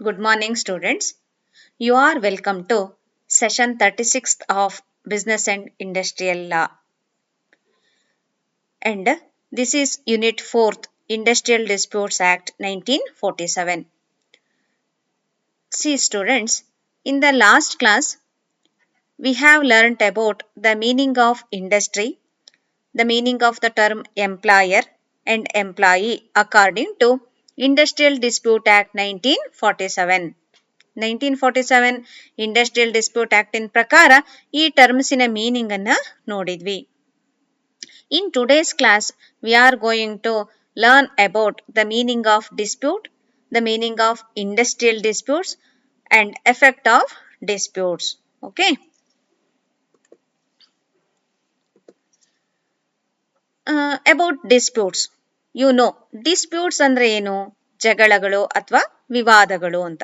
Good morning, students. You are welcome to session 36th of Business and Industrial Law. And this is Unit 4th, Industrial Disputes Act 1947. See, students, in the last class, we have learnt about the meaning of industry, the meaning of the term employer and employee according to Industrial Dispute Act 1947. 1947 industrial dispute ಆಕ್ಟಿನ ಪ್ರಕಾರ ಈ ಟರ್ಮ್ಸಿನ meaning ಅನ್ನ ನೋಡಿದ್ವಿ. In today's class we are going to learn about the meaning of dispute, the meaning of industrial disputes and effect of disputes. Okay, about disputes. Disputes ಅಂದ್ರೆ ಏನು? ಜಗಳಗಳು ಅಥವಾ ವಿವಾದಗಳು ಅಂತ.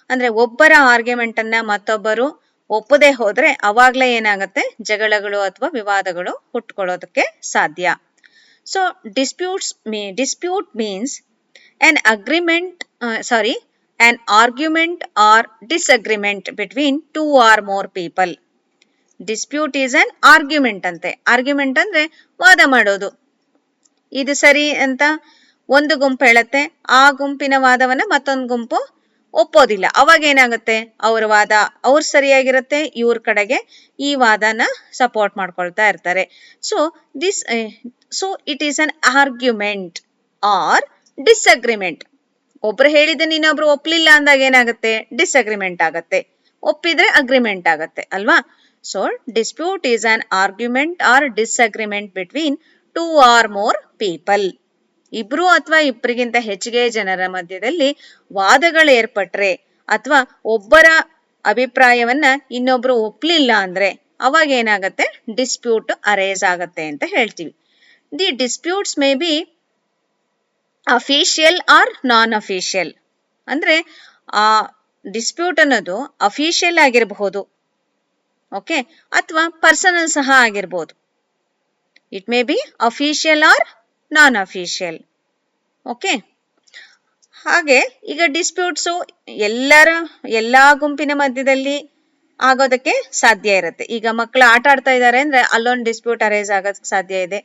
ಅಂದ್ರೆ ಒಬ್ಬರ ಆರ್ಗ್ಯುಮೆಂಟ್ ಅನ್ನ ಮತ್ತೊಬ್ಬರು ಒಪ್ಪದೆ ಹೋದ್ರೆ ಅವಾಗ್ಲೇ ಏನಾಗುತ್ತೆ? ಜಗಳಗಳು ಅಥವಾ ವಿವಾದಗಳು ಹುಟ್ಕೊಳ್ಳೋದಕ್ಕೆ ಸಾಧ್ಯ. So dispute means an argument or disagreement between two or more people. Dispute is an argument ಅಂತೆ. ಆರ್ಗ್ಯುಮೆಂಟ್ ಅಂದ್ರೆ ವಾದ ಮಾಡೋದು. ಇದು ಸರಿ ಅಂತ ಒಂದು ಗುಂಪು ಹೇಳತ್ತೆ, ಆ ಗುಂಪಿನ ವಾದವನ್ನ ಮತ್ತೊಂದು ಗುಂಪು ಒಪ್ಪೋದಿಲ್ಲ. ಅವಾಗ ಏನಾಗುತ್ತೆ? ಅವ್ರ ವಾದ ಅವ್ರು ಸರಿಯಾಗಿರುತ್ತೆ, ಇವ್ರ ಕಡೆಗೆ ಈ ವಾದನ ಸಪೋರ್ಟ್ ಮಾಡ್ಕೊಳ್ತಾ ಇರ್ತಾರೆ. So it is an argument or disagreement. ಒಬ್ರು ಹೇಳಿದ್ದನ್ನ ಇನ್ನೊಬ್ರು ಒಪ್ಲಿಲ್ಲ ಅಂದಾಗ ಏನಾಗುತ್ತೆ? ಡಿಸ್ಅಗ್ರಿಮೆಂಟ್ ಆಗತ್ತೆ. ಒಪ್ಪಿದ್ರೆ ಅಗ್ರಿಮೆಂಟ್ ಆಗತ್ತೆ ಅಲ್ವಾ? So dispute is an argument or disagreement between two or more people. ಇಬ್ರು ಅಥವಾ ಇಬ್ಬರಿಗಿಂತ ಹೆಚ್ಚಿಗೆ ಜನರ ಮಧ್ಯದಲ್ಲಿ ವಾದಗಳು ಏರ್ಪಟ್ರೆ ಅಥವಾ ಒಬ್ಬರ ಅಭಿಪ್ರಾಯವನ್ನ ಇನ್ನೊಬ್ರು ಒಪ್ಲಿಲ್ಲ ಅಂದ್ರೆ ಅವಾಗ ಏನಾಗತ್ತೆ? ಡಿಸ್ಪ್ಯೂಟ್ ಅರೇಸ್ ಆಗತ್ತೆ ಅಂತ ಹೇಳ್ತೀವಿ. The disputes may be official or non official. ಅಂದ್ರೆ ಆ ಡಿಸ್ಪ್ಯೂಟ್ ಅನ್ನೋದು ಅಫಿಷಿಯಲ್ ಆಗಿರಬಹುದು, ಓಕೆ, ಅಥವಾ ಪರ್ಸನಲ್ ಸಹ ಆಗಿರ್ಬೋದು. It may be official or non official. Okay, ಹಾಗೆ ಈಗ ಡಿಸ್ಪ್ಯೂಟ್ಸು ಎಲ್ಲಾ ಗುಂಪಿನ ಮಧ್ಯದಲ್ಲಿ ಆಗೋದಕ್ಕೆ ಸಾಧ್ಯ ಇರುತ್ತೆ. ಈಗ ಮಕ್ಕಳು ಆಟ ಆಡ್ತಾ ಇದ್ದಾರೆ ಅಂದ್ರೆ ಅಲ್ಲೊಂದು ಡಿಸ್ಪ್ಯೂಟ್ ಅರೇಸ್ ಆಗೋದಕ್ಕೆ ಸಾಧ್ಯ ಇದೆ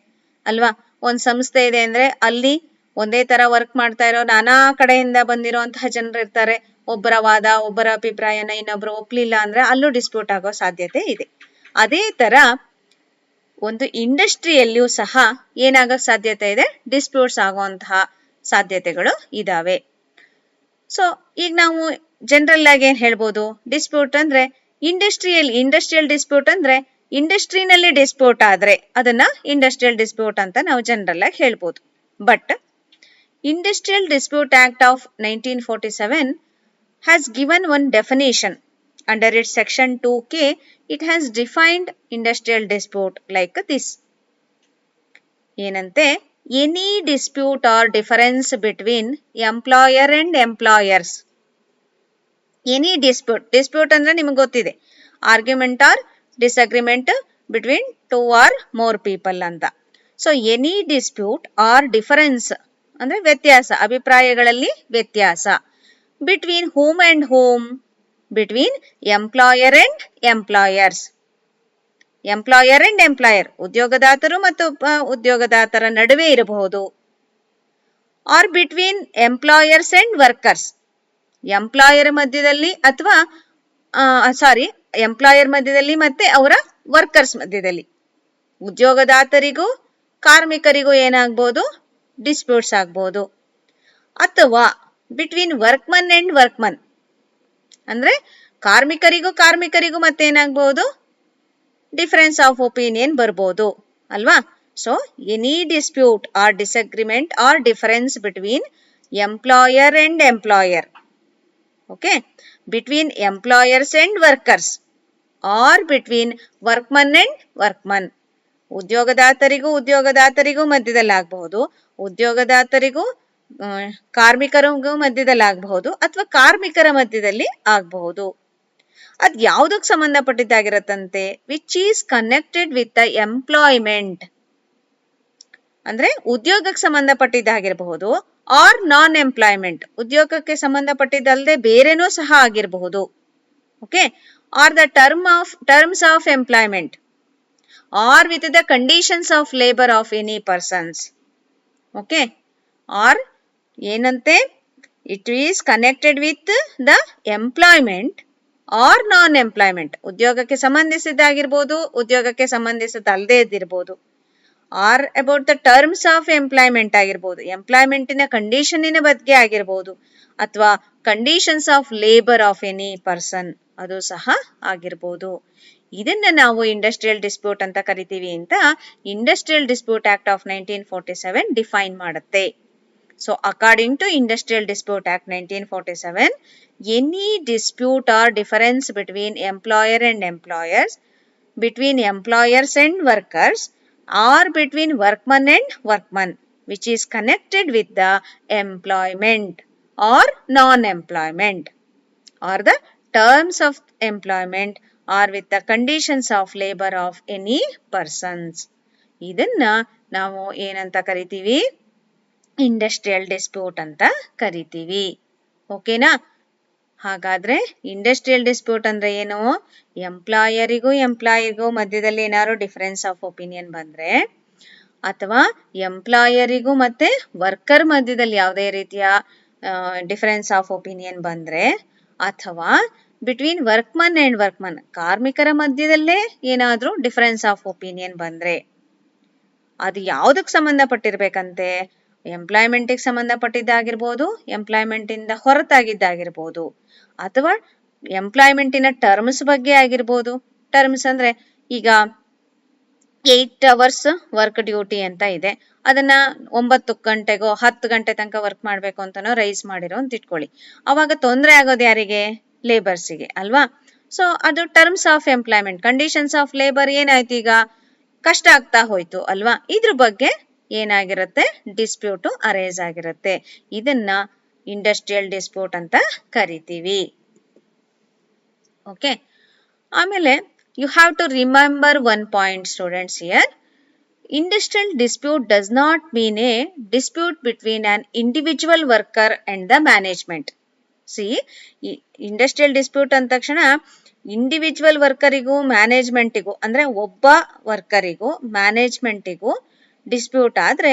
ಅಲ್ವಾ? ಒಂದ್ ಸಂಸ್ಥೆ ಇದೆ ಅಂದ್ರೆ ಅಲ್ಲಿ ಒಂದೇ ತರ ವರ್ಕ್ ಮಾಡ್ತಾ ಇರೋ ನಾನಾ ಕಡೆಯಿಂದ ಬಂದಿರುವಂತಹ ಜನರು ಇರ್ತಾರೆ. ಒಬ್ಬರ ವಾದ, ಒಬ್ಬರ ಅಭಿಪ್ರಾಯನ ಇನ್ನೊಬ್ರು ಒಪ್ಲಿಲ್ಲ ಅಂದ್ರೆ ಅಲ್ಲೂ ಡಿಸ್ಪ್ಯೂಟ್ ಆಗೋ ಸಾಧ್ಯತೆ ಇದೆ. ಅದೇ ತರ ಒಂದು ಇಂಡಸ್ಟ್ರಿಯಲ್ಲಿಯೂ ಸಹ ಏನಾಗಕ್ ಸಾಧ್ಯತೆ ಇದೆ? ಡಿಸ್ಪ್ಯೂಟ್ಸ್ ಆಗುವಂತಹ ಸಾಧ್ಯತೆಗಳು ಇದಾವೆ. ಸೊ ಈಗ ನಾವು ಜನರಲ್ ಆಗಿ ಏನ್ ಹೇಳ್ಬೋದು? ಡಿಸ್ಪ್ಯೂಟ್ ಅಂದ್ರೆ ಇಂಡಸ್ಟ್ರಿಯಲ್ ಡಿಸ್ಪ್ಯೂಟ್ ಅಂದ್ರೆ ಇಂಡಸ್ಟ್ರಿನಲ್ಲಿ ಡಿಸ್ಪ್ಯೂಟ್ ಆದ್ರೆ ಅದನ್ನ ಇಂಡಸ್ಟ್ರಿಯಲ್ ಡಿಸ್ಪ್ಯೂಟ್ ಅಂತ ನಾವು ಜನರಲ್ ಆಗಿ ಹೇಳ್ಬೋದು. But industrial dispute act of 1947 has given one definition. Under its section 2K, it has defined industrial dispute like this. ಏನಂತೆ? Any dispute or difference between employer and employers. Any dispute ಅಂದ್ರೆ ನಿಮಗೆ ಗೊತ್ತಿದೆ, argument or disagreement between two or more people ಅಂತ. So any dispute or difference ಅಂದ್ರೆ ವ್ಯತ್ಯಾಸ, ಅಭಿಪ್ರಾಯಗಳಲ್ಲಿ ವ್ಯತ್ಯಾಸ. Between whom and whom? Between employer and employers. Employer and employer, ಉದ್ಯೋಗದಾತರು ಮತ್ತು ಉದ್ಯೋಗದಾತರ ನಡುವೆ ಇರಬಹುದು. Or between employers and workers. Employer ಮಧ್ಯದಲ್ಲಿ ಅಥವಾ ಎಂಪ್ಲಾಯರ್ ಮಧ್ಯದಲ್ಲಿ ಮತ್ತೆ ಅವರ ವರ್ಕರ್ಸ್ ಮಧ್ಯದಲ್ಲಿ, ಉದ್ಯೋಗದಾತರಿಗೂ ಕಾರ್ಮಿಕರಿಗೂ ಏನಾಗ್ಬೋದು? ಡಿಸ್ಪ್ಯೂಟ್ಸ್ ಆಗ್ಬೋದು. ಅಥವಾ ಬಿಟ್ವೀನ್ ವರ್ಕ್ಮನ್ ಅಂಡ್ ವರ್ಕ್ಮನ್, ಅಂದ್ರೆ ಕಾರ್ಮಿಕರಿಗೂ ಮತ್ತೇನಾಗ್ಬೋದು? ಡಿಫರೆನ್ಸ್ ಆಫ್ ಒಪಿನಿಯನ್ ಬರ್ಬೋದು ಅಲ್ವಾ? So any dispute or disagreement or difference between employer and employer, okay, between employers and workers, or between workman and workman, ಉದ್ಯೋಗದಾತರಿಗೂ ಮಧ್ಯದಲ್ಲಿ ಆಗಬಹುದು, ಉದ್ಯೋಗದಾತರಿಗೂ ಕಾರ್ಮಿಕರಿಗೂ ಮಧ್ಯದಲ್ಲಿ ಆಗಬಹುದು, ಅಥವಾ ಕಾರ್ಮಿಕರ ಮಧ್ಯದಲ್ಲಿ ಆಗಬಹುದು. ಅದ್ ಯಾವ್ದಕ್ ಸಂಬಂಧಪಟ್ಟಿದ್ದಾಗಿರತ್ತಂತೆ? Which is connected with the employment. ಅಂದ್ರೆ ಉದ್ಯೋಗಕ್ಕೆ ಸಂಬಂಧಪಟ್ಟಿದ್ದಾಗಿರಬಹುದು, ಆರ್ ನಾನ್ ಎಂಪ್ಲಾಯ್ಮೆಂಟ್, ಉದ್ಯೋಗಕ್ಕೆ ಸಂಬಂಧಪಟ್ಟಿದ್ದಲ್ಲದೆ ಬೇರೆನೂ ಸಹ ಆಗಿರಬಹುದು. Okay, or the terms of employment or with the conditions of labour of any persons. Okay, or ಏನಂತೆ, it is connected with the employment or non employment, ಉದ್ಯೋಗಕ್ಕೆ ಸಂಬಂಧಿಸಿದ್ದಾಗಿರ್ಬೋದು, ಉದ್ಯೋಗಕ್ಕೆ ಸಂಬಂಧಿಸಿದಲ್ಲದೆ ಇದ್ದಿರ್ಬೋದು. Or about the terms of employment ಆಗಿರ್ಬೋದು, ಎಂಪ್ಲಾಯ್ಮೆಂಟಿನ ಕಂಡೀಷನ್ನಿನ ಬಗ್ಗೆ ಆಗಿರ್ಬೋದು, ಅಥವಾ conditions of labour of any person ಅದು ಸಹ ಆಗಿರ್ಬೋದು. ಇದನ್ನ ನಾವು ಇಂಡಸ್ಟ್ರಿಯಲ್ ಡಿಸ್ಪ್ಯೂಟ್ ಅಂತ ಕರಿತೀವಿ ಅಂತ industrial dispute act of 1947 define ಮಾಡುತ್ತೆ. So according to Industrial Dispute Act 1947, any dispute or difference between employer and employers, between employers and workers, or between workman and workman, which is connected with the employment or non-employment, or the terms of employment, or with the conditions of labor of any persons. ಇದನ್ನ ನಾವು ಏನಂತ ಕರಿತೀವಿ, industrial dispute ಅಂತ ಕರಿತೀವಿ. ಓಕೆನಾ? ಹಾಗಾದ್ರೆ industrial dispute ಅಂದ್ರೆ ಏನು, ಎಂಪ್ಲಾಯರಿಗೂ ಮಧ್ಯದಲ್ಲಿ ಏನಾದ್ರು ಡಿಫರೆನ್ಸ್ ಆಫ್ ಒಪಿನಿಯನ್ ಬಂದ್ರೆ, ಅಥವಾ ಎಂಪ್ಲಾಯರಿಗೂ ಮತ್ತೆ ವರ್ಕರ್ ಮಧ್ಯದಲ್ಲಿ ಯಾವುದೇ ರೀತಿಯ ಡಿಫರೆನ್ಸ್ ಆಫ್ ಒಪಿನಿಯನ್ ಬಂದ್ರೆ, ಅಥವಾ ಬಿಟ್ವೀನ್ ವರ್ಕ್ಮನ್ ಅಂಡ್ ವರ್ಕ್ಮನ್, ಕಾರ್ಮಿಕರ ಮಧ್ಯದಲ್ಲೇ ಏನಾದ್ರೂ ಡಿಫರೆನ್ಸ್ ಆಫ್ ಒಪಿನಿಯನ್ ಬಂದ್ರೆ, ಅದು ಯಾವುದಕ್ಕೆ ಸಂಬಂಧಪಟ್ಟಿರ್ಬೇಕಂತೆ, ಎಂಪ್ಲಾಯ್ಮೆಂಟಿಗೆ ಸಂಬಂಧಪಟ್ಟಿದ್ದಾಗಿರ್ಬೋದು, ಎಂಪ್ಲಾಯ್ಮೆಂಟ್ ಇಂದ ಹೊರತಾಗಿದ್ದಾಗಿರ್ಬೋದು, ಅಥವಾ ಎಂಪ್ಲಾಯ್ಮೆಂಟಿನ ಟರ್ಮ್ಸ್ ಬಗ್ಗೆ ಆಗಿರ್ಬೋದು. ಟರ್ಮ್ಸ್ ಅಂದ್ರೆ ಈಗ 8 hours ವರ್ಕ್ ಡ್ಯೂಟಿ ಅಂತ ಇದೆ, ಅದನ್ನ 9 ಗಂಟೆಗೋ 10 ಗಂಟೆ ತನಕ ವರ್ಕ್ ಮಾಡ್ಬೇಕು ಅಂತಾನೋ ರೈಸ್ ಮಾಡಿರೋ ಅಂತ ಇಟ್ಕೊಳ್ಳಿ. ಅವಾಗ ತೊಂದರೆ ಆಗೋದು ಯಾರಿಗೆ, ಲೇಬರ್ಸಿಗೆ ಅಲ್ವಾ. ಸೊ ಅದು terms of employment, conditions of labour ಏನಾಯ್ತು, ಈಗ ಕಷ್ಟ ಆಗ್ತಾ ಹೋಯ್ತು ಅಲ್ವಾ. ಇದ್ರ ಬಗ್ಗೆ ಏನಾಗಿರುತ್ತೆ, ಡಿಸ್ಪ್ಯೂಟ್ ಅರೇಸ್ ಆಗಿರುತ್ತೆ. ಇದನ್ನ ಇಂಡಸ್ಟ್ರಿಯಲ್ ಡಿಸ್ಪ್ಯೂಟ್ ಅಂತ ಕರಿತೀವಿ. ಓಕೆ, ಆಮೇಲೆ you have to remember one point students here. Industrial dispute does not mean a dispute between an individual worker and the management. See, industrial dispute ಅಂದ ತಕ್ಷಣ ಇಂಡಿವಿಜುವಲ್ ವರ್ಕರಿಗೂ ಮ್ಯಾನೇಜ್ಮೆಂಟಿಗೂ, ಅಂದ್ರೆ ಒಬ್ಬ ವರ್ಕರಿಗೂ ಮ್ಯಾನೇಜ್ಮೆಂಟಿಗೂ dispute ಆದ್ರೆ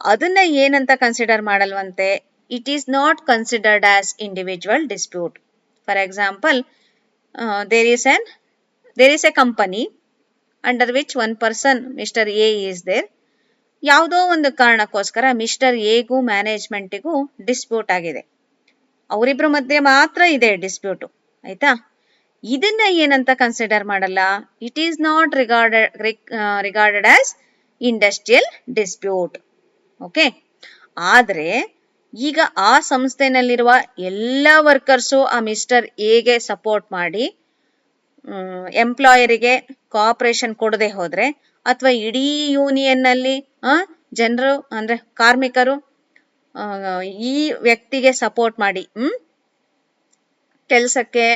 ಅದನ್ನ ಏನಂತ ಕನ್ಸಿಡರ್ ಮಾಡಲ್ವಂತೆ, it is not considered as individual dispute. For example, there is a company under which one person, Mr. A is there. ಯಾವುದೋ ಒಂದು ಕಾರಣಕ್ಕೋಸ್ಕರ ಮಿಸ್ಟರ್ ಎಗೂ ಮ್ಯಾನೇಜ್ಮೆಂಟಿಗೂ ಡಿಸ್ಪ್ಯೂಟ್ ಆಗಿದೆ, ಅವರಿಬ್ರು ಮಧ್ಯೆ ಮಾತ್ರ ಇದೆ ಡಿಸ್ಪ್ಯೂಟ್, ಆಯ್ತಾ. ಇದನ್ನ ಏನಂತ ಕನ್ಸಿಡರ್ ಮಾಡಲ್ಲ, it is not regarded as industrial dispute. Okay, ಆದ್ರೆ ಈಗ ಆ ಸಂಸ್ಥೆನಲ್ಲಿರುವ ಎಲ್ಲ ವರ್ಕರ್ಸು ಆ ಮಿಸ್ಟರ್ ಎಗೆ ಸಪೋರ್ಟ್ ಮಾಡಿ ಎಂಪ್ಲಾಯರಿಗೆ ಕೋಆಪರೇಷನ್ ಕೊಡದೆ ಹೋದ್ರೆ, ಅಥವಾ ಇಡೀ ಯೂನಿಯನ್ ನಲ್ಲಿ ಜನರು ಅಂದ್ರೆ ಕಾರ್ಮಿಕರು ಈ ವ್ಯಕ್ತಿಗೆ ಸಪೋರ್ಟ್ ಮಾಡಿ ಕೆಲಸಕ್ಕೆ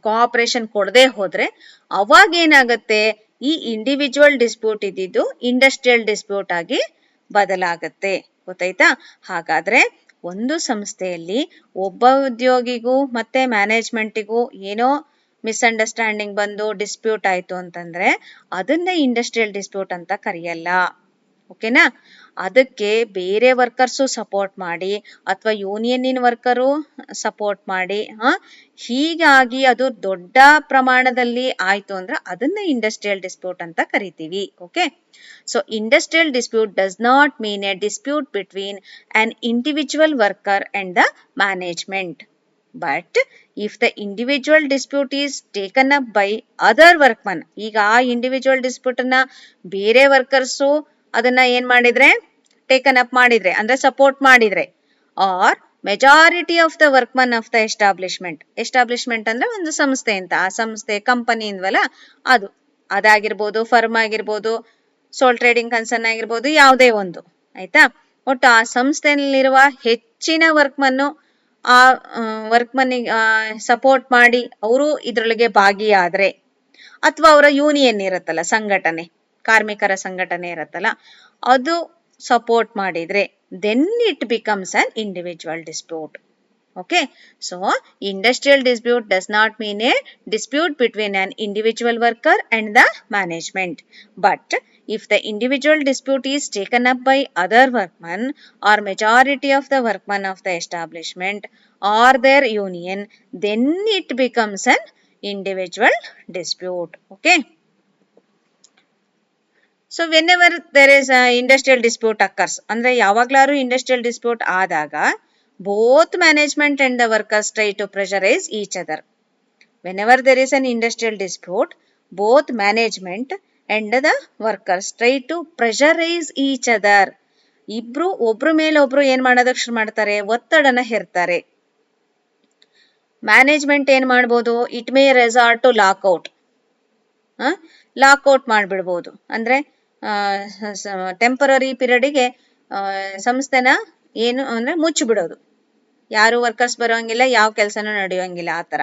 ಕೋಆಪರೇಷನ್ ಕೊಡದೆ ಹೋದ್ರೆ, ಅವಾಗ ಏನಾಗುತ್ತೆ, ಈ ಇಂಡಿವಿಜುವಲ್ ಡಿಸ್ಪ್ಯೂಟ್ ಇದ್ದಿದ್ದು ಇಂಡಸ್ಟ್ರಿಯಲ್ ಡಿಸ್ಪ್ಯೂಟ್ ಆಗಿ ಬದಲಾಗುತ್ತೆ. ಗೊತ್ತಾಯ್ತಾ? ಹಾಗಾದ್ರೆ ಒಂದು ಸಂಸ್ಥೆಯಲ್ಲಿ ಒಬ್ಬ ಉದ್ಯೋಗಿಗೂ ಮತ್ತೆ ಮ್ಯಾನೇಜ್ಮೆಂಟಿಗೂ ಏನೋ ಮಿಸ್ಅಂಡರ್ಸ್ಟ್ಯಾಂಡಿಂಗ್ ಬಂದು ಡಿಸ್ಪ್ಯೂಟ್ ಆಯ್ತು ಅಂತಂದ್ರೆ ಅದನ್ನ ಇಂಡಸ್ಟ್ರಿಯಲ್ ಡಿಸ್ಪ್ಯೂಟ್ ಅಂತ ಕರೆಯಲ್ಲ. ಓಕೆನಾ? ಅದಕ್ಕೆ ಬೇರೆ ವರ್ಕರ್ಸು ಸಪೋರ್ಟ್ ಮಾಡಿ ಅಥವಾ ಯೂನಿಯನ್ನಿನ ವರ್ಕರು ಸಪೋರ್ಟ್ ಮಾಡಿ ಹೀಗಾಗಿ ಅದು ದೊಡ್ಡ ಪ್ರಮಾಣದಲ್ಲಿ ಆಯ್ತು ಅಂದ್ರೆ ಅದನ್ನ ಇಂಡಸ್ಟ್ರಿಯಲ್ ಡಿಸ್ಪ್ಯೂಟ್ ಅಂತ ಕರಿತೀವಿ. Okay, so industrial dispute does not mean A dispute between an individual worker and the management. But if the individual dispute is taken up by other workmen, ಈಗ ಆ ಇಂಡಿವಿಜುವಲ್ ಡಿಸ್ಪ್ಯೂಟ್ ಅನ್ನ ಬೇರೆ workers ಅದನ್ನ ಏನ್ ಮಾಡಿದ್ರೆ taken up ಮಾಡಿದ್ರೆ ಅಂದ್ರೆ support ಮಾಡಿದ್ರೆ, or majority of the workman of the establishment ಅಂದ್ರೆ ಒಂದು ಸಂಸ್ಥೆ ಅಂತ, ಆ ಸಂಸ್ಥೆ ಕಂಪನಿ ಇಂದವಲ್ಲ ಅದಾಗಿರ್ಬೋದು, ಫರ್ಮ್ ಆಗಿರ್ಬೋದು, ಸೋಲ್ ಟ್ರೇಡಿಂಗ್ ಕನ್ಸರ್ನ್ ಆಗಿರ್ಬೋದು, ಯಾವುದೇ ಒಂದು, ಆಯ್ತಾ. ಒಟ್ಟು ಆ ಸಂಸ್ಥೆಯಲ್ಲಿರುವ ಹೆಚ್ಚಿನ ವರ್ಕ್ಮನ್ನು ಆ ವರ್ಕ್ಮನ್ನಿಗೆ ಸಪೋರ್ಟ್ ಮಾಡಿ ಅವರು ಇದ್ರೊಳಗೆ ಭಾಗಿಯಾದ್ರೆ, ಅಥವಾ ಅವರ ಯೂನಿಯನ್ ಇರುತ್ತಲ್ಲ, ಸಂಘಟನೆ, ಕಾರ್ಮಿಕರ ಸಂಘಟನೆ ಇರುತ್ತಲ್ಲ, ಅದು ಸಪೋರ್ಟ್ ಮಾಡಿದ್ರೆ then it becomes an individual dispute. Okay, so industrial dispute does not mean a dispute between an individual worker and the management. But if the individual dispute is taken up by other workmen or majority of the workmen of the establishment or their union, then it becomes an individual dispute. Okay. So whenever there is a industrial dispute occurs, ಅಂದ್ರೆ ಯಾವಾಗ್ಲಾರು industrial dispute ಆದಾಗ both management and the workers try to pressurize each other. Whenever there is an industrial dispute, both management and the workers try to pressurize each other. ಇಬ್ರು ಒಬ್ರು ಮೇಲೆ ಒಬ್ರು ಏನ್ ಮಾಡೋದಕ್ಕೆ ಶುರು ಮಾಡ್ತಾರೆ, ಒತ್ತಡನ ಹೇರ್ತಾರೆ. ಮ್ಯಾನೇಜ್ಮೆಂಟ್ ಏನ್ ಮಾಡ್ಬೋದು, it may resort to lockout. Lockout ಮಾಡ್ಬಿಡ್ಬೋದು, ಅಂದ್ರೆ ಟೆಂಪರರಿ ಪೀರಿಯಡ್ಗೆ ಸಂಸ್ಥೆನ ಏನು ಅಂದ್ರೆ ಮುಚ್ಚಿಬಿಡೋದು, ಯಾರು ವರ್ಕರ್ಸ್ ಬರೋಂಗಿಲ್ಲ, ಯಾವ ಕೆಲಸನೂ ನಡೆಯೋಂಗಿಲ್ಲ ಆ ತರ.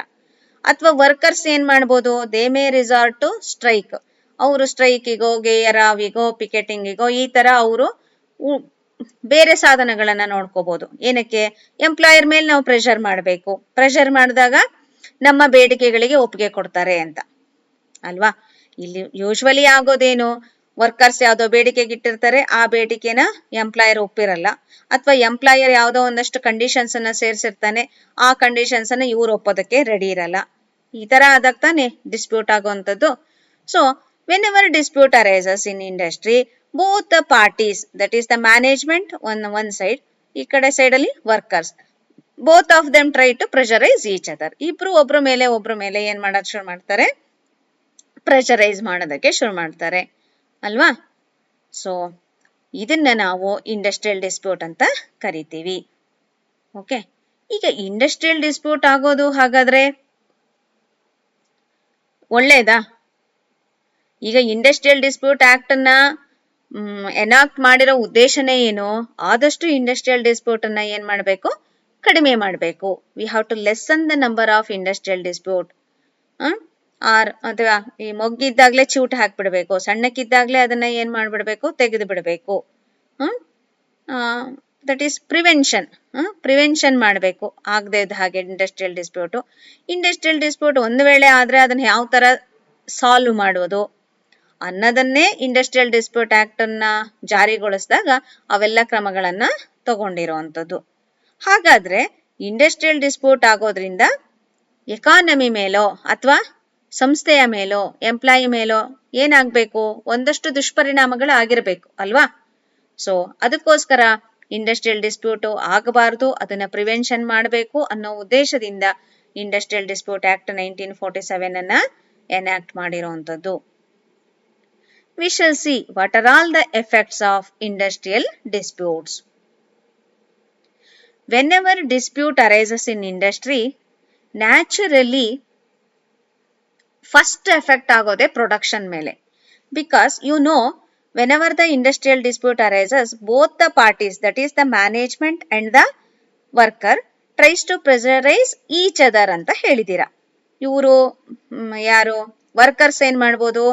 ಅಥವಾ ವರ್ಕರ್ಸ್ ಏನ್ ಮಾಡ್ಬೋದು, they may resort to strike. ಅವರು ಸ್ಟ್ರೈಕಿಗೋ, ಗೇಯರಾವಿಗೋ, ಪಿಕೆಟಿಂಗಿಗೋ ಈ ತರ ಅವರು ಬೇರೆ ಸಾಧನಗಳನ್ನ ನೋಡ್ಕೋಬಹುದು. ಏನಕ್ಕೆ, ಎಂಪ್ಲಾಯರ್ ಮೇಲೆ ನಾವು ಪ್ರೆಷರ್ ಮಾಡಬೇಕು, ಪ್ರೆಷರ್ ಮಾಡಿದಾಗ ನಮ್ಮ ಬೇಡಿಕೆಗಳಿಗೆ ಒಪ್ಪಿಗೆ ಕೊಡ್ತಾರೆ ಅಂತ ಅಲ್ವಾ. ಇಲ್ಲಿ ಯೂಶ್ವಲಿ ಆಗೋದೇನು, ವರ್ಕರ್ಸ್ ಯಾವ್ದೋ ಬೇಡಿಕೆಗೆ ಇಟ್ಟಿರ್ತಾರೆ, ಆ ಬೇಡಿಕೆನ ಎಂಪ್ಲಾಯರ್ ಒಪ್ಪಿರಲ್ಲ, ಅಥವಾ ಎಂಪ್ಲಾಯರ್ ಯಾವ್ದೋ ಒಂದಷ್ಟು ಕಂಡೀಷನ್ಸ್ ಅನ್ನ ಸೇರಿಸಿರ್ತಾನೆ, ಆ ಕಂಡೀಷನ್ಸ್ ಅನ್ನ ಇವ್ರು ಒಪ್ಪೋದಕ್ಕೆ ರೆಡಿ ಇರಲ್ಲ. ಈ ತರ ಆದಾಗ ತಾನೆ ಡಿಸ್ಪ್ಯೂಟ್ ಆಗುವಂಥದ್ದು. So whenever dispute arises in industry, both the parties, that is the management one side, ಈ ಕಡೆ ಸೈಡ್ ಅಲ್ಲಿ workers, both of them try to pressurise each other. ಇಬ್ರು ಒಬ್ರ ಮೇಲೆ ಏನ್ ಮಾಡೋದ್ ಶುರು ಮಾಡ್ತಾರೆ, ಪ್ರೆಷರೈಸ್ ಮಾಡೋದಕ್ಕೆ ಶುರು ಮಾಡ್ತಾರೆ ಅಲ್ವಾ. ಸೊ ಇದನ್ನ ನಾವು ಇಂಡಸ್ಟ್ರಿಯಲ್ ಡಿಸ್ಪ್ಯೂಟ್ ಅಂತ ಕರಿತೀವಿ. ಓಕೆ, ಈಗ ಇಂಡಸ್ಟ್ರಿಯಲ್ ಡಿಸ್ಪ್ಯೂಟ್ ಆಗೋದು ಹಾಗಾದ್ರೆ ಒಳ್ಳೇದಾ? ಈಗ ಇಂಡಸ್ಟ್ರಿಯಲ್ ಡಿಸ್ಪ್ಯೂಟ್ ಆಕ್ಟ್ ಅನ್ನ ಎನಾಕ್ಟ್ ಮಾಡಿರೋ ಉದ್ದೇಶನೇ ಏನು, ಆದಷ್ಟು ಇಂಡಸ್ಟ್ರಿಯಲ್ ಡಿಸ್ಪ್ಯೂಟ್ ಅನ್ನ ಏನ್ ಮಾಡ್ಬೇಕು, ಕಡಿಮೆ ಮಾಡ್ಬೇಕು. We have to lessen the number of industrial dispute. ಅಥವಾ ಈ ಮೊಗ್ಗಿದ್ದಾಗ್ಲೇ ಚೂಟ್ ಹಾಕ್ಬಿಡ್ಬೇಕು, ಸಣ್ಣಕ್ಕಿದ್ದಾಗ್ಲೇ ಅದನ್ನ ಏನ್ ಮಾಡ್ಬಿಡ್ಬೇಕು, ತೆಗೆದು ಬಿಡ್ಬೇಕು. That is prevention. ಪ್ರಿವೆನ್ಷನ್ ಮಾಡಬೇಕು ಆಗದೆ ಇದ್ದ ಹಾಗೆ ಇಂಡಸ್ಟ್ರಿಯಲ್ ಡಿಸ್ಪ್ಯೂಟ್. ಇಂಡಸ್ಟ್ರಿಯಲ್ ಡಿಸ್ಪ್ಯೂಟ್ ಒಂದು ವೇಳೆ ಆದ್ರೆ ಅದನ್ನ ಯಾವ ತರ ಸಾಲ್ವ್ ಮಾಡೋದು ಅನ್ನೋದನ್ನೇ ಇಂಡಸ್ಟ್ರಿಯಲ್ ಡಿಸ್ಪ್ಯೂಟ್ ಆಕ್ಟ್ ಅನ್ನ ಜಾರಿಗೊಳಿಸಿದಾಗ ಅವೆಲ್ಲ ಕ್ರಮಗಳನ್ನ ತಗೊಂಡಿರುವಂತದ್ದು. ಹಾಗಾದ್ರೆ ಇಂಡಸ್ಟ್ರಿಯಲ್ ಡಿಸ್ಪ್ಯೂಟ್ ಆಗೋದ್ರಿಂದ ಎಕಾನಮಿ ಮೇಲೋ ಅಥವಾ ಸಂಸ್ಥೆಯ ಮೇಲೋ ಎಂಪ್ಲಾಯಿ ಮೇಲೋ ಏನಾಗ್ಬೇಕು, ಒಂದಷ್ಟು ದುಷ್ಪರಿಣಾಮಗಳು ಆಗಿರ್ಬೇಕು ಅಲ್ವಾ. ಸೊ ಅದಕ್ಕೋಸ್ಕರ ಇಂಡಸ್ಟ್ರಿಯಲ್ ಡಿಸ್ಪ್ಯೂಟ್ ಆಗಬಾರ್ದು, ಅದನ್ನ ಪ್ರಿವೆನ್ಷನ್ ಮಾಡಬೇಕು ಅನ್ನೋ ಉದ್ದೇಶದಿಂದ ಇಂಡಸ್ಟ್ರಿಯಲ್ ಡಿಸ್ಪ್ಯೂಟ್ ಆಕ್ಟ್ 1947 ಅನ್ನ ಎನಾಕ್ಟ್ ಮಾಡಿರುವಂತದ್ದು. We shall see what are all the effects of industrial disputes. Whenever dispute arises in industry, naturally first effect ಆಗೋದೆ ಪ್ರೊಡಕ್ಷನ್ ಮೇಲೆ. Because whenever the industrial dispute arises, both the parties, that is the management and the worker, tries to pressurize each other ಅಂತ ಹೇಳಿದೀರಾ. ಇವರು ಯಾರು workers ಏನ್ ಮಾಡ್ಬೋದು,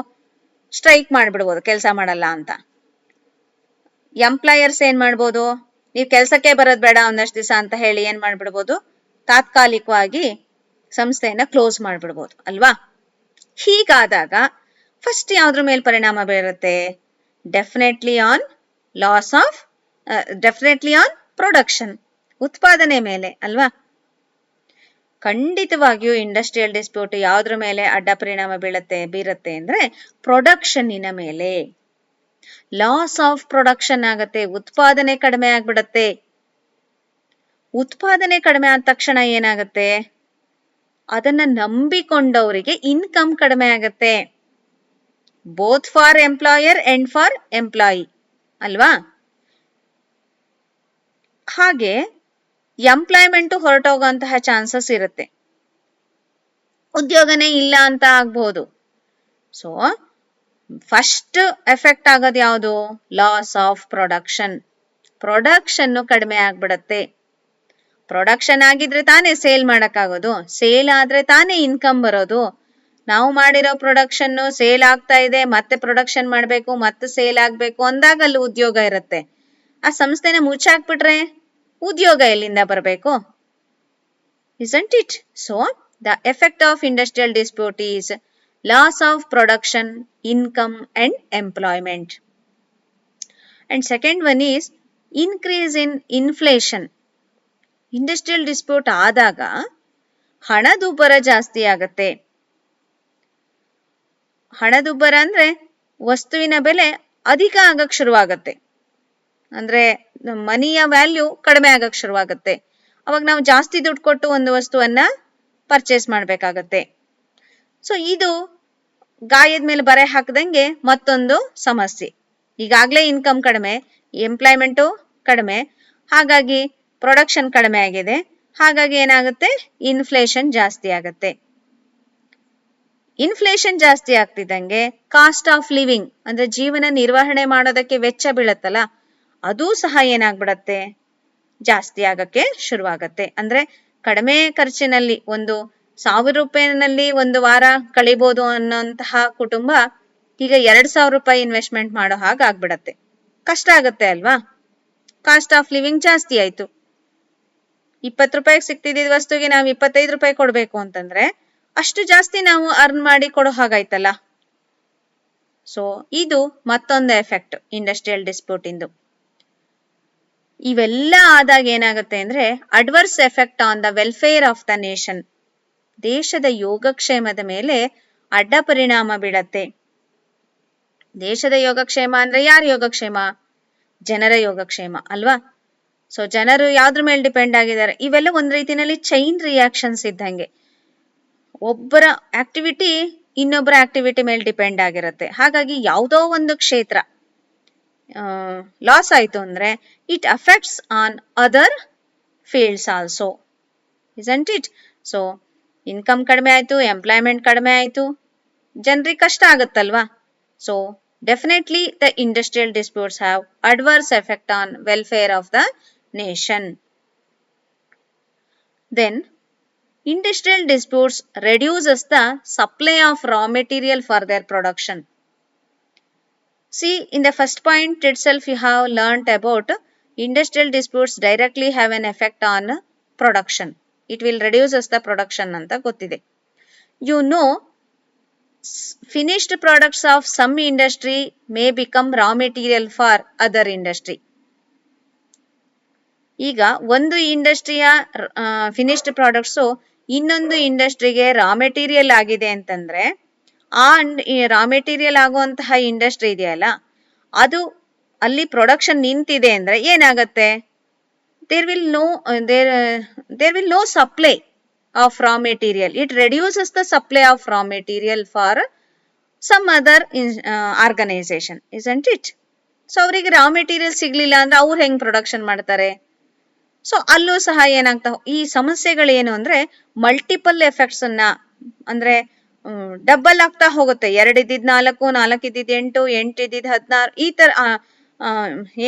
strike ಮಾಡ್ಬಿಡ್ಬೋದು ಕೆಲಸ ಮಾಡಲ್ಲ ಅಂತ. ಎಂಪ್ಲಾಯರ್ಸ್ ಏನ್ ಮಾಡ್ಬೋದು, ನೀವು ಕೆಲ್ಸಕ್ಕೆ ಬರೋದ್ ಬೇಡ ಒಂದಷ್ಟು ದಿವಸ ಅಂತ ಹೇಳಿ ಏನ್ ಮಾಡ್ಬಿಡ್ಬೋದು, ತಾತ್ಕಾಲಿಕವಾಗಿ ಸಂಸ್ಥೆಯನ್ನ ಕ್ಲೋಸ್ ಮಾಡ್ಬಿಡ್ಬೋದು ಅಲ್ವಾ. ಹೀಗಾದಾಗ ಫಸ್ಟ್ ಯಾವ್ದ್ರ ಮೇಲೆ ಪರಿಣಾಮ ಬೀರುತ್ತೆ, ಡೆಫಿನೆಟ್ಲಿ ಆನ್ ಪ್ರೊಡಕ್ಷನ್, ಉತ್ಪಾದನೆ ಮೇಲೆ ಅಲ್ವಾ. ಖಂಡಿತವಾಗಿಯೂ ಇಂಡಸ್ಟ್ರಿಯಲ್ ಡಿಸ್ಪ್ಯೂಟ್ ಯಾವ್ದ್ರ ಮೇಲೆ ಅಡ್ಡ ಪರಿಣಾಮ ಬೀರುತ್ತೆ ಅಂದ್ರೆ ಪ್ರೊಡಕ್ಷನ್ನಿನ ಮೇಲೆ. ಲಾಸ್ ಆಫ್ ಪ್ರೊಡಕ್ಷನ್ ಆಗತ್ತೆ, ಉತ್ಪಾದನೆ ಕಡಿಮೆ ಆಗ್ಬಿಡತ್ತೆ. ಉತ್ಪಾದನೆ ಕಡಿಮೆ ಆದ ತಕ್ಷಣ ಏನಾಗತ್ತೆ, ಅದನ್ನ ನಂಬಿಕೊಂಡವರಿಗೆ ಇನ್ಕಮ್ ಕಡಿಮೆ ಆಗತ್ತೆ, both for employer and for employee ಅಲ್ವಾ. ಹಾಗೆ ಎಂಪ್ಲಾಯ್ಮೆಂಟ್ ಹೊರಟೋಗುವಂತಹ ಚಾನ್ಸಸ್ ಇರುತ್ತೆ, ಉದ್ಯೋಗನೇ ಇಲ್ಲ ಅಂತ ಆಗ್ಬಹುದು. ಸೊ ಫಸ್ಟ್ ಎಫೆಕ್ಟ್ ಆಗೋದು ಯಾವುದು, ಲಾಸ್ ಆಫ್ ಪ್ರೊಡಕ್ಷನ್. ಪ್ರೊಡಕ್ಷನ್ ಕಡಿಮೆ ಆಗ್ಬಿಡತ್ತೆ. ಪ್ರೊಡಕ್ಷನ್ ಆಗಿದ್ರೆ ತಾನೇ ಸೇಲ್ ಮಾಡಕ್ಕಾಗೋದು, ಸೇಲ್ ಆದ್ರೆ ತಾನೇ ಇನ್ಕಮ್ ಬರೋದು. ನಾವು ಮಾಡಿರೋ ಪ್ರೊಡಕ್ಷನ್ ಸೇಲ್ ಆಗ್ತಾ ಇದೆ, ಮತ್ತೆ ಪ್ರೊಡಕ್ಷನ್ ಮಾಡ್ಬೇಕು, ಮತ್ತೆ ಸೇಲ್ ಆಗ್ಬೇಕು ಅಂದಾಗ ಅಲ್ಲಿ ಉದ್ಯೋಗ ಇರುತ್ತೆ. ಆ ಸಂಸ್ಥೆನ ಮುಚ್ಚಾಕ್ಬಿಟ್ರೆ ಉದ್ಯೋಗ ಎಲ್ಲಿಂದ ಬರಬೇಕು? Isn't it? So, the effect of industrial dispute is loss of production, income and employment. And second one is increase in inflation. Industrial dispute ಆದಾಗ ಹಣದುಬ್ಬರ ಜಾಸ್ತಿ ಆಗತ್ತೆ. ಹಣದುಬ್ಬರ ಅಂದ್ರೆ ವಸ್ತುವಿನ ಬೆಲೆ ಅಧಿಕ ಆಗಕ್ ಶುರುವಾಗತ್ತೆ. ಅಂದ್ರೆ ಮನಿಯ ವ್ಯಾಲ್ಯೂ ಕಡಿಮೆ ಆಗಕ್ ಶುರುವಾಗತ್ತೆ. ಅವಾಗ ನಾವು ಜಾಸ್ತಿ ದುಡ್ಡು ಕೊಟ್ಟು ಒಂದು ವಸ್ತುವನ್ನ ಪರ್ಚೇಸ್ ಮಾಡ್ಬೇಕಾಗತ್ತೆ. ಸೊ ಇದು ಗಾಯದ ಮೇಲೆ ಬರೆ ಹಾಕದಂಗೆ ಮತ್ತೊಂದು ಸಮಸ್ಯೆ. ಈಗಾಗ್ಲೇ ಇನ್ಕಮ್ ಕಡಿಮೆ, ಎಂಪ್ಲಾಯ್ಮೆಂಟು ಕಡಿಮೆ, ಹಾಗಾಗಿ ಪ್ರೊಡಕ್ಷನ್ ಕಡಿಮೆ ಆಗಿದೆ. ಹಾಗಾಗಿ ಏನಾಗುತ್ತೆ? ಇನ್ಫ್ಲೇಷನ್ ಜಾಸ್ತಿ ಆಗತ್ತೆ. ಇನ್ಫ್ಲೇಷನ್ ಜಾಸ್ತಿ ಆಗ್ತಿದ್ದಂಗೆ ಕಾಸ್ಟ್ ಆಫ್ ಲಿವಿಂಗ್ ಅಂದ್ರೆ ಜೀವನ ನಿರ್ವಹಣೆ ಮಾಡೋದಕ್ಕೆ ವೆಚ್ಚ ಬೀಳತ್ತಲ್ಲ, ಅದೂ ಸಹ ಏನಾಗ್ಬಿಡತ್ತೆ? ಜಾಸ್ತಿ ಆಗಕ್ಕೆ ಶುರುವಾಗತ್ತೆ. ಅಂದ್ರೆ ಕಡಿಮೆ ಖರ್ಚಿನಲ್ಲಿ ಒಂದು 1000 ರೂಪಾಯಿನಲ್ಲಿ ಒಂದು ವಾರ ಕಳಿಬಹುದು ಅನ್ನೋಂತಹ ಕುಟುಂಬ ಈಗ 2000 ರೂಪಾಯಿ ಇನ್ವೆಸ್ಟ್ಮೆಂಟ್ ಮಾಡೋ ಹಾಗೆ ಆಗ್ಬಿಡತ್ತೆ. ಕಷ್ಟ ಆಗತ್ತೆ ಅಲ್ವಾ? ಕಾಸ್ಟ್ ಆಫ್ ಲಿವಿಂಗ್ ಜಾಸ್ತಿ ಆಯ್ತು. 20 ರೂಪಾಯಿಗೆ ಸಿಗ್ತಿದ್ದ ವಸ್ತುಗೆ ನಾವು 25 ರೂಪಾಯಿ ಕೊಡ್ಬೇಕು ಅಂತಂದ್ರೆ ಅಷ್ಟು ಜಾಸ್ತಿ ನಾವು ಅರ್ನ್ ಮಾಡಿ ಕೊಡೋ ಹಾಗಾಯ್ತಲ್ಲ. ಸೊ ಇದು ಮತ್ತೊಂದು ಎಫೆಕ್ಟ್ ಇಂಡಸ್ಟ್ರಿಯಲ್ ಡಿಸ್ಪ್ಯೂಟ್ ಇಂದು. ಇವೆಲ್ಲ ಆದಾಗ ಏನಾಗುತ್ತೆ ಅಂದ್ರೆ adverse effect on the welfare of the nation. ದೇಶದ ಯೋಗಕ್ಷೇಮದ ಮೇಲೆ ಅಡ್ಡ ಪರಿಣಾಮ ಬೀಳತ್ತೆ. ದೇಶದ ಯೋಗಕ್ಷೇಮ ಅಂದ್ರೆ ಯಾರ ಯೋಗಕ್ಷೇಮ? ಜನರ ಯೋಗಕ್ಷೇಮ ಅಲ್ವಾ? ಸೊ ಜನರು ಯಾವ್ದ್ರ ಮೇಲೆ ಡಿಪೆಂಡ್ ಆಗಿದ್ದಾರೆ? ಇವೆಲ್ಲ ಒಂದ್ ರೀತಿನಲ್ಲಿ ಚೈನ್ ರಿಯಾಕ್ಷನ್ಸ್ ಇದ್ದಂಗೆ. ಒಬ್ಬರ ಆಕ್ಟಿವಿಟಿ ಇನ್ನೊಬ್ಬರ ಆಕ್ಟಿವಿಟಿ ಮೇಲೆ ಡಿಪೆಂಡ್ ಆಗಿರುತ್ತೆ. ಹಾಗಾಗಿ ಯಾವುದೋ ಒಂದು ಕ್ಷೇತ್ರ ಲಾಸ್ ಆಯ್ತು ಅಂದ್ರೆ it affects on other fields also. Isn't it? So income ಕಡಿಮೆ ಆಯ್ತು, ಎಂಪ್ಲಾಯ್ಮೆಂಟ್ ಕಡಿಮೆ ಆಯ್ತು, ಜನರಿಗೆ ಕಷ್ಟ ಆಗುತ್ತಲ್ವಾ? So definitely the industrial disputes have adverse effect on welfare of the nation. Then industrial disputes reduces the supply of raw material for their production. See, in the first point itself you have learnt about industrial disputes directly have an effect on production. It will reduces the production anta gottide. You know, finished products of some industry may become raw material for other industry. ಈಗ ಒಂದು ಇಂಡಸ್ಟ್ರಿಯ finished products ಇನ್ನೊಂದು ಇಂಡಸ್ಟ್ರಿಗೆ raw material ಆಗಿದೆ ಅಂತಂದ್ರೆ ಆ raw material ಆಗುವಂತಹ industry ಇದೆಯಲ್ಲ, ಅದು ಅಲ್ಲಿ ಪ್ರೊಡಕ್ಷನ್ ನಿಂತಿದೆ ಅಂದ್ರೆ ಏನಾಗತ್ತೆ? There will no supply of raw material. It reduces the supply of raw material for some other organisation. Isn't it? So ಅವರಿಗೆ ರಾ ಮೆಟೀರಿಯಲ್ ಸಿಗ್ಲಿಲ್ಲ ಅಂದ್ರೆ ಅವ್ರು ಹೆಂಗ್ ಪ್ರೊಡಕ್ಷನ್ ಮಾಡ್ತಾರೆ? ಸೊ ಅಲ್ಲೂ ಸಹ ಏನಾಗ್ತಾವ ಈ ಸಮಸ್ಯೆಗಳೇನು ಅಂದ್ರೆ ಮಲ್ಟಿಪಲ್ ಎಫೆಕ್ಟ್ಸ್ ಅನ್ನ ಅಂದ್ರೆ ಡಬಲ್ ಆಗ್ತಾ ಹೋಗುತ್ತೆ. 2 ಇದ್ದಿದ್ 4, 4 ಇದ್ದಿದ್ 8, 8 ಇದ್ದಿದ್ 16, ಈ ತರ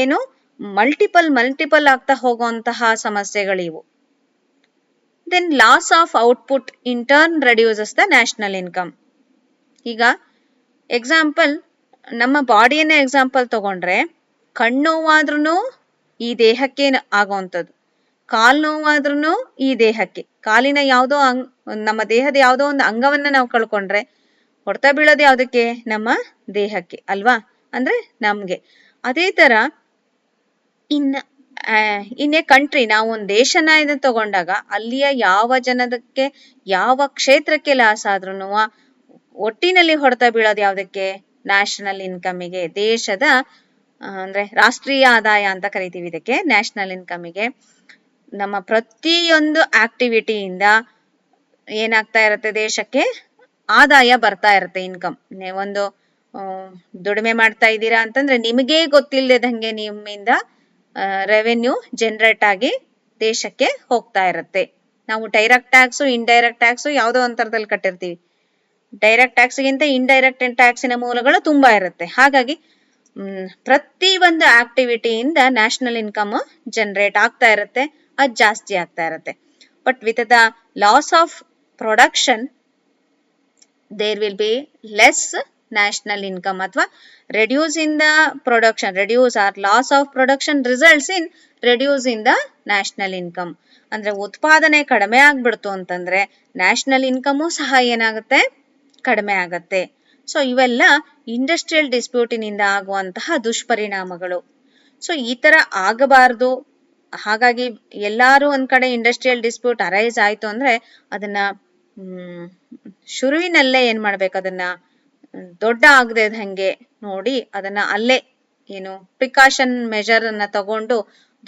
ಏನು ಮಲ್ಟಿಪಲ್ ಆಗ್ತಾ ಹೋಗುವಂತಹ ಸಮಸ್ಯೆಗಳಿವು. Then loss of output in turn reduces the national income. ಈಗ ಎಕ್ಸಾಂಪಲ್ ನಮ್ಮ ಬಾಡಿಯನ್ನೇ ಎಕ್ಸಾಂಪಲ್ ತಗೊಂಡ್ರೆ, ಕಣ್ಣೋವಾದ್ರೂ ಈ ದೇಹಕ್ಕೆ ಆಗುವಂಥದ್ದು, ಕಾಲ್ ನೋವಾದ್ರೂ ಈ ದೇಹಕ್ಕೆ, ಕಾಲಿನ ಯಾವುದೋ ನಮ್ಮ ದೇಹದ ಯಾವುದೋ ಒಂದು ಅಂಗವನ್ನ ನಾವು ಕಳ್ಕೊಂಡ್ರೆ ಹೊಡೆತ ಬೀಳೋದು ಯಾವುದಕ್ಕೆ? ನಮ್ಮ ದೇಹಕ್ಕೆ ಅಲ್ವಾ? ಅಂದ್ರೆ ನಮ್ಗೆ. ಅದೇ ತರ ಇನ್ ಎ ಕಂಟ್ರಿ, ನಾವು ಒಂದು ದೇಶನ ಇದನ್ನ ತಗೊಂಡಾಗ ಅಲ್ಲಿಯ ಯಾವ ಜನಕ್ಕೆ ಯಾವ ಕ್ಷೇತ್ರಕ್ಕೆ ಲಾಸ್ ಆದ್ರೂ ಒಟ್ಟಿನಲ್ಲಿ ಹೊಡೆತ ಬೀಳೋದು ಯಾವುದಕ್ಕೆ? ನ್ಯಾಷನಲ್ ಇನ್ಕಮಿಗೆ, ದೇಶದ ಅಂದ್ರೆ ರಾಷ್ಟ್ರೀಯ ಆದಾಯ ಅಂತ ಕರಿತೀವಿ ಇದಕ್ಕೆ, ನ್ಯಾಷನಲ್ ಇನ್ಕಮಿಗೆ. ನಮ್ಮ ಪ್ರತಿಯೊಂದು ಆಕ್ಟಿವಿಟಿಯಿಂದ ಏನಾಗ್ತಾ ಇರುತ್ತೆ? ದೇಶಕ್ಕೆ ಆದಾಯ ಬರ್ತಾ ಇರುತ್ತೆ, ಇನ್ಕಮ್. ಒಂದು ದುಡಿಮೆ ಮಾಡ್ತಾ ಇದ್ದೀರಾ ಅಂತಂದ್ರೆ ನಿಮಗೇ ಗೊತ್ತಿಲ್ಲದಂಗೆ ನಿಮ್ಮಿಂದ ರೆವೆನ್ಯೂ ಜನರೇಟ್ ಆಗಿ ದೇಶಕ್ಕೆ ಹೋಗ್ತಾ ಇರುತ್ತೆ. ನಾವು ಡೈರೆಕ್ಟ್ ಟ್ಯಾಕ್ಸು ಇಂಡೈರೆಕ್ಟ್ ಟ್ಯಾಕ್ಸು ಯಾವುದೋ ಅಂತರದಲ್ಲಿ ಕಟ್ಟಿರ್ತೀವಿ. ಡೈರೆಕ್ಟ್ ಟ್ಯಾಕ್ಸ್ಗಿಂತ ಇಂಡೈರೆಕ್ಟ್ ಟ್ಯಾಕ್ಸಿನ ಮೂಲಗಳು ತುಂಬಾ ಇರುತ್ತೆ. ಹಾಗಾಗಿ ಪ್ರತಿ ಒಂದು ಆಕ್ಟಿವಿಟಿಯಿಂದ ನ್ಯಾಷನಲ್ ಇನ್ಕಮ್ ಜನರೇಟ್ ಆಗ್ತಾ ಇರುತ್ತೆ, ಅದು ಜಾಸ್ತಿ ಆಗ್ತಾ ಇರುತ್ತೆ. But with the loss of production there will be less national income ಅಥವಾ reduce in the production, reduce or loss of production results in reduce in the national income. ಅಂದ್ರೆ ಉತ್ಪಾದನೆ ಕಡಿಮೆ ಆಗ್ಬಿಡ್ತು ಅಂತಂದ್ರೆ ನ್ಯಾಷನಲ್ ಇನ್ಕಮು ಸಹ ಏನಾಗುತ್ತೆ, ಕಡಿಮೆ ಆಗತ್ತೆ. ಸೊ ಇವೆಲ್ಲ ಇಂಡಸ್ಟ್ರಿಯಲ್ ಡಿಸ್ಪ್ಯೂಟಿನಿಂದ ಆಗುವಂತಹ ದುಷ್ಪರಿಣಾಮಗಳು. ಸೊ ಈ ತರ ಆಗಬಾರ್ದು. ಹಾಗಾಗಿ ಎಲ್ಲಾರು ಒಂದ್ ಕಡೆ ಇಂಡಸ್ಟ್ರಿಯಲ್ ಡಿಸ್ಪ್ಯೂಟ್ ಅರೈಸ್ ಆಯ್ತು ಅಂದ್ರೆ ಅದನ್ನ ಶುರುವಿನಲ್ಲೇ ಏನ್ ಮಾಡ್ಬೇಕು, ಅದನ್ನ ದೊಡ್ಡ ಆಗದೆ ಹಂಗೆ ನೋಡಿ ಅದನ್ನ ಅಲ್ಲೇ ಏನು ಪ್ರಿಕಾಷನ್ ಮೆಜರ್ ಅನ್ನ ತಗೊಂಡು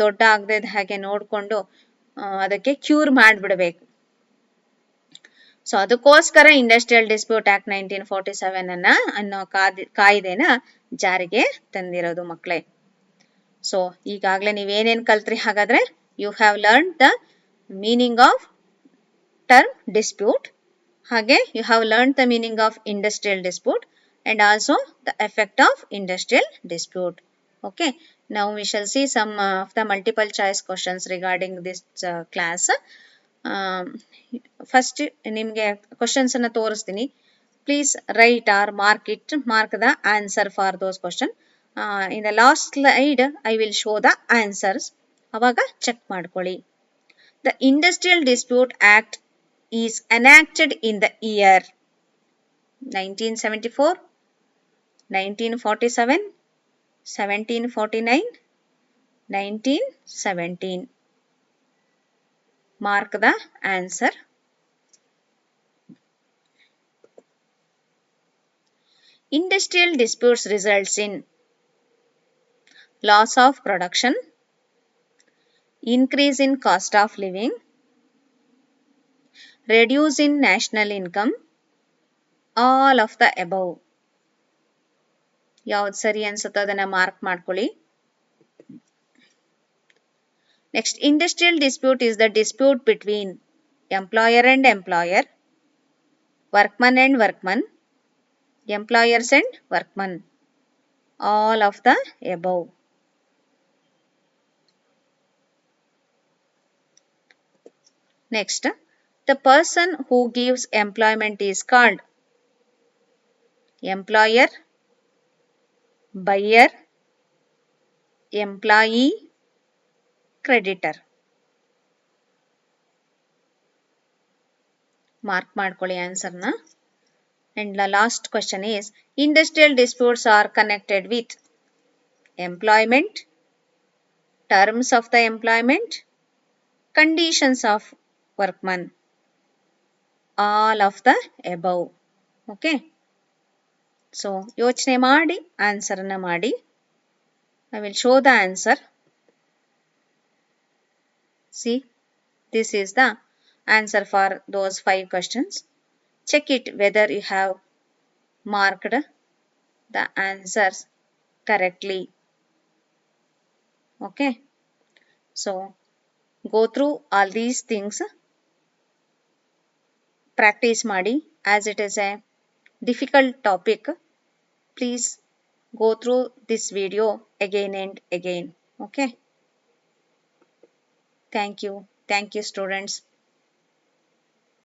ದೊಡ್ಡ ಆಗದೆ ಹಾಗೆ ನೋಡ್ಕೊಂಡು ಅದಕ್ಕೆ ಕ್ಯೂರ್ ಮಾಡ್ಬಿಡ್ಬೇಕು. ಸೊ ಅದಕ್ಕೋಸ್ಕರ ಇಂಡಸ್ಟ್ರಿಯಲ್ ಡಿಸ್ಪ್ಯೂಟ್ ಆಕ್ಟ್ 1947 ಅನ್ನೋ ಕಾಯ್ದೆನ ಜಾರಿಗೆ ತಂದಿರೋದು ಮಕ್ಕಳೇ. ಸೊ ಈಗಾಗಲೇ ನೀವೇನೇನ್ ಕಲ್ತ್ರಿ ಹಾಗಾದ್ರೆ, you have learn the meaning of term dispute, ಹಾಗೆ you have learn the meaning of industrial dispute and also the effect of industrial dispute. Okay, now we shall see some of the multiple choice questions regarding this class. First nimge questions anna toristhini, please write or mark the answer for those questions. In the last slide I will show the answers, avaga check madkoli. The Industrial Dispute Act is enacted in the year 1974, 1947, 1749, 1917. Mark the answer. Industrial disputes results in loss of production, increase in cost of living, reduce in national income, all of the above. ಯಾವ್ದು ಸರಿ ಅನ್ಸುತ್ತೋ ಅದನ್ನ mark ಮಾಡ್ಕೊಳ್ಳಿ. Next, industrial dispute is the dispute between employer and employer, workman and workman, employers and workman, all of the above. Next, the person who gives employment is called employer, buyer, employee, creditor. Mark ಮಾಡ್ಕೊಳ್ಳಿ answer ನ. And the last question is, industrial disputes are connected with employment, terms of the employment, conditions of workman, all of the above. Okay, so ಯೋಚನೆ ಮಾಡಿ answer ಅನ್ನ ಮಾಡಿ. I will show the answer. See, this is the answer for those 5 questions. Check it whether you have marked the answers correctly. Okay, so go through all these things, practice ಮಾಡಿ. As it is a difficult topic, please go through this video again and again. Okay, thank you students.